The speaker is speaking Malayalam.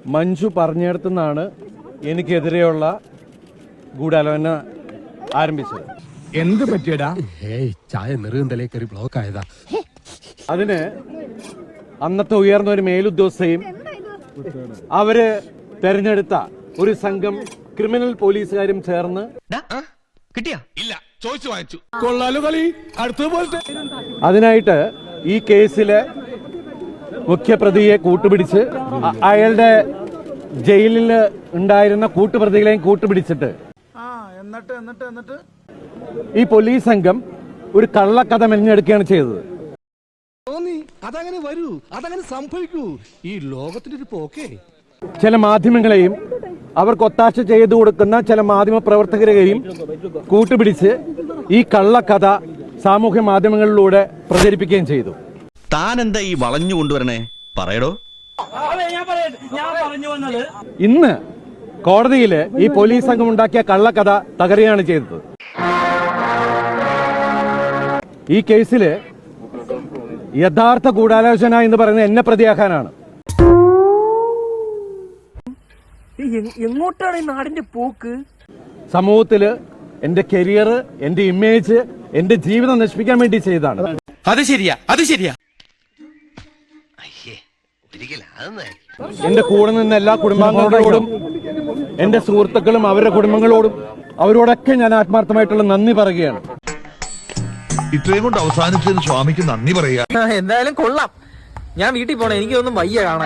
മഞ്ജു പറഞ്ഞിടത്തുനിന്നാണ് എനിക്കെതിരെയുള്ള ഗൂഢാലോചന ആരംഭിച്ചത്. എന്ത് പറ്റിയടാ? ചായ നെറുകന്തലേ കയറി ബ്ലോക്ക് ആയതാ. അതിന് അന്നത്തെ ഉയർന്ന ഒരു മേലുദ്യോഗസ്ഥയും അവര് തെരഞ്ഞെടുത്ത ഒരു സംഘം ക്രിമിനൽ പോലീസുകാരും ചേർന്ന് കിട്ടിയാ? ഇല്ല, ചോദിച്ചു വാങ്ങിച്ചു. കൊള്ളാലോ കളി. അടുത്ത പോലത്തെ അതിനായിട്ട് ഈ കേസിലെ മുഖ്യപ്രതിയെ കൂട്ടുപിടിച്ച് അയാളുടെ ജയിലിൽ ഉണ്ടായിരുന്ന കൂട്ടുപ്രതികളെയും കൂട്ടുപിടിച്ചിട്ട് എന്നിട്ട് ഈ പോലീസ് സംഘം ഒരു കള്ളക്കഥ മെനഞ്ഞെടുക്കുകയാണ് ചെയ്തത്. അതങ്ങനെ വരൂ, അതങ്ങനെ സംഭവിക്കൂ. ഈ ലോകത്തിന്റെ ഒരു പോക്കേ. ചില മാധ്യമങ്ങളെയും അവർക്ക് ഒത്താശ ചെയ്തു കൊടുക്കുന്ന ചില മാധ്യമ പ്രവർത്തകരെയും കൂട്ടുപിടിച്ച് ഈ കള്ളക്കഥ സാമൂഹ്യ മാധ്യമങ്ങളിലൂടെ പ്രചരിപ്പിക്കുകയും ചെയ്തു. താൻ എന്താ ഈ വളഞ്ഞു കൊണ്ടുവരണേ? പറയടോ. ഇന്ന് കോടതിയിൽ ഈ പോലീസ് സംഘം ഉണ്ടാക്കിയ കള്ളക്കഥ തകരുകയാണ് ചെയ്തത്. ഈ കേസിൽ യഥാർത്ഥ ഗൂഢാലോചന എന്ന് പറയുന്നത് എന്നെ പ്രതിയാക്കാനാണ്. എങ്ങോട്ടാണ് ഈ നാടിന്റെ പോക്ക്? സമൂഹത്തില് എന്റെ കരിയർ, എന്റെ ഇമേജ്, എന്റെ ജീവിതം നശിപ്പിക്കാൻ വേണ്ടി ചെയ്തതാണ്. അത് ശരിയാ. എന്റെ കൂടെ നിന്ന എല്ലാ കുടുംബാംഗങ്ങളോടും, എന്റെ സുഹൃത്തുക്കളും അവരുടെ കുടുംബങ്ങളോടും അവരോടൊക്കെ ഞാൻ ആത്മാർത്ഥമായിട്ടുള്ള നന്ദി പറയുകയാണ്. ഇത്രയും കൊണ്ട് അവസാനിച്ചതിന് സ്വാമിക്ക് നന്ദി പറയാ. എന്തായാലും കൊള്ളാം. ഞാൻ വീട്ടിൽ പോണേ, എനിക്കൊന്നും വയ്യ കാണാൻ.